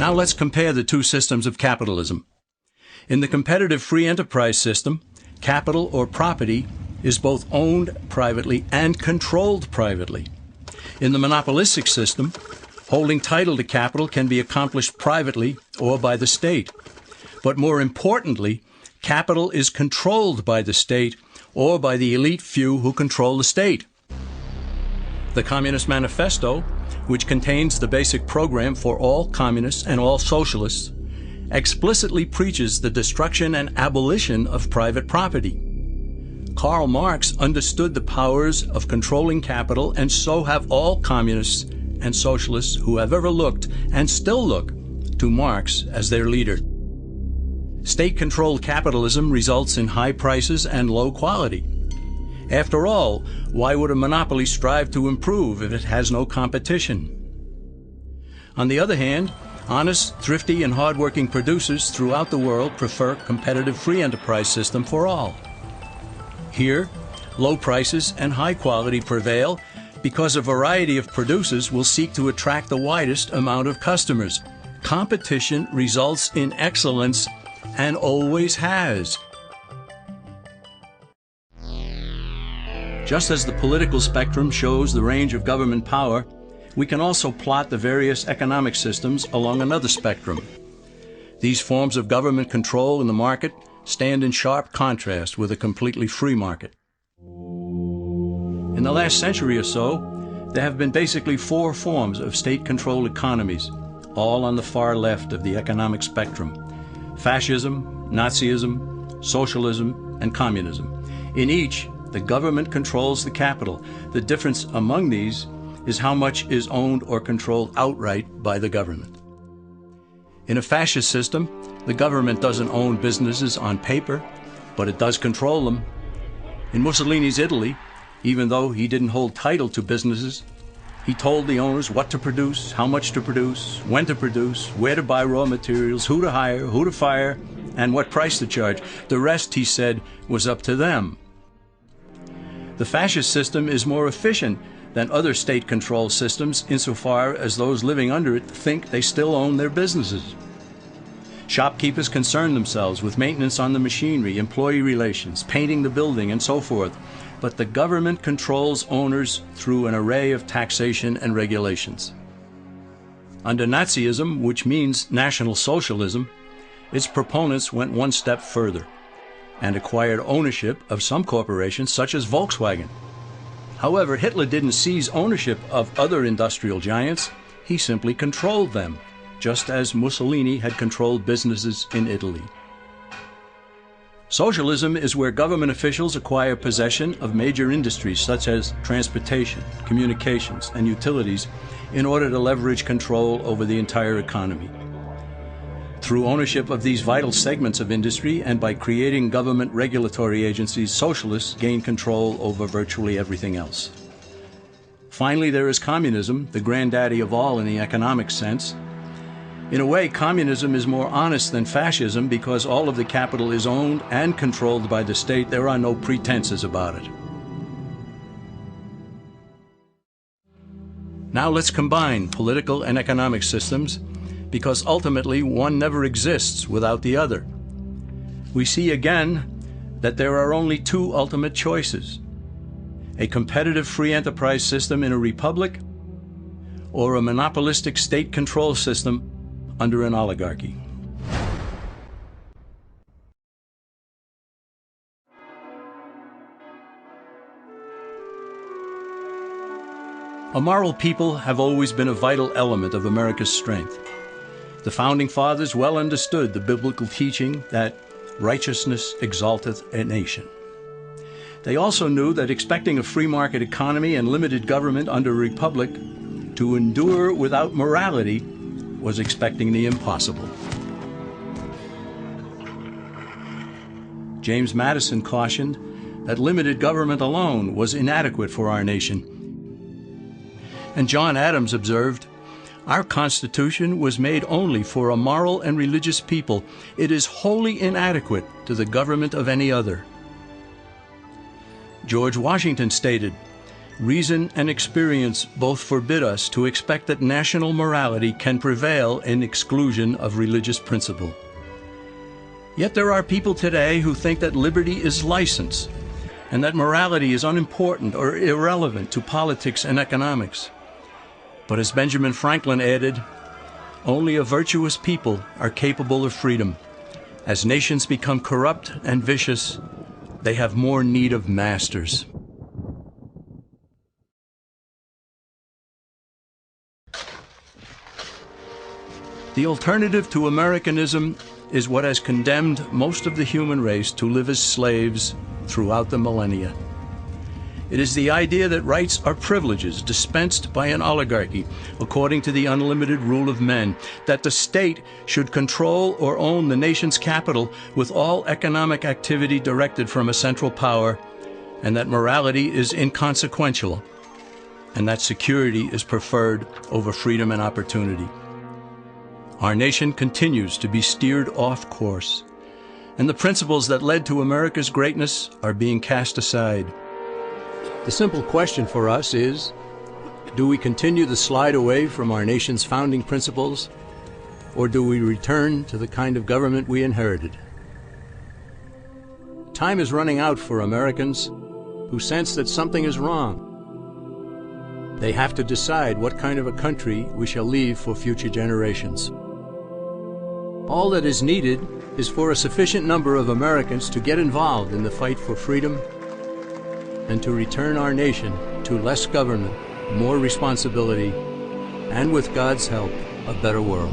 Now let's compare the two systems of capitalism. In the competitive free enterprise system, capital or property is both owned privately and controlled privately. In the monopolistic system, holding title to capital can be accomplished privately or by the state. But more importantly, capital is controlled by the state or by the elite few who control the state. The Communist Manifesto, which contains the basic program for all communists and all socialists, explicitly preaches the destruction and abolition of private property. Karl Marx understood the powers of controlling capital, and so have all communists and socialists who have ever looked and still look to Marx as their leader. State-controlled capitalism results in high prices and low quality. After all, why would a monopoly strive to improve if it has no competition? On the other hand, honest, thrifty, and hard-working producers throughout the world prefer competitive free enterprise system for all. Here, low prices and high quality prevail because a variety of producers will seek to attract the widest amount of customers. Competition results in excellence and always has. Just as the political spectrum shows the range of government power, we can also plot the various economic systems along another spectrum. These forms of government control in the market stand in sharp contrast with a completely free market. In the last century or so, there have been basically four forms of state-controlled economies, all on the far left of the economic spectrum: fascism, Nazism, socialism, and communism. In each, the government controls the capital. The difference among these is how much is owned or controlled outright by the government. In a fascist system, the government doesn't own businesses on paper, but it does control them. In Mussolini's Italy, even though he didn't hold title to businesses, he told the owners what to produce, how much to produce, when to produce, where to buy raw materials, who to hire, who to fire, and what price to charge. The rest, he said, was up to them. The fascist system is more efficient than other state-controlled systems insofar as those living under it think they still own their businesses. Shopkeepers concern themselves with maintenance on the machinery, employee relations, painting the building, and so forth. But the government controls owners through an array of taxation and regulations. Under Nazism, which means National Socialism, its proponents went one step further and acquired ownership of some corporations such as Volkswagen. However, Hitler didn't seize ownership of other industrial giants, he simply controlled them, just as Mussolini had controlled businesses in Italy. Socialism is where government officials acquire possession of major industries such as transportation, communications, and utilities in order to leverage control over the entire economy. Through ownership of these vital segments of industry and by creating government regulatory agencies, socialists gain control over virtually everything else. Finally, there is communism, the granddaddy of all in the economic sense. In a way, communism is more honest than fascism because all of the capital is owned and controlled by the state. There are no pretenses about it. Now let's combine political and economic systems, because ultimately one never exists without the other. We see again that there are only two ultimate choices: a competitive free enterprise system in a republic, or a monopolistic state control system under an oligarchy. A moral people have always been a vital element of America's strength. The Founding Fathers well understood the biblical teaching that righteousness exalteth a nation. They also knew that expecting a free market economy and limited government under a republic to endure without morality was expecting the impossible. James Madison cautioned that limited government alone was inadequate for our nation. And John Adams observed, "Our Constitution was made only for a moral and religious people. It is wholly inadequate to the government of any other." George Washington stated, Reason and experience both forbid us to expect that national morality can prevail in exclusion of religious principle. Yet there are people today who think that liberty is license, and that morality is unimportant or irrelevant to politics and economics. But as Benjamin Franklin added, only a virtuous people are capable of freedom. As nations become corrupt and vicious, they have more need of masters. The alternative to Americanism is what has condemned most of the human race to live as slaves throughout the millennia. It is the idea that rights are privileges dispensed by an oligarchy according to the unlimited rule of men, that the state should control or own the nation's capital with all economic activity directed from a central power, and that morality is inconsequential, and that security is preferred over freedom and opportunity. Our nation continues to be steered off course, and the principles that led to America's greatness are being cast aside. The simple question for us is, do we continue the slide away from our nation's founding principles, or do we return to the kind of government we inherited? Time is running out for Americans who sense that something is wrong. They have to decide what kind of a country we shall leave for future generations. All that is needed is for a sufficient number of Americans to get involved in the fight for freedom and to return our nation to less government, more responsibility, and with God's help, a better world.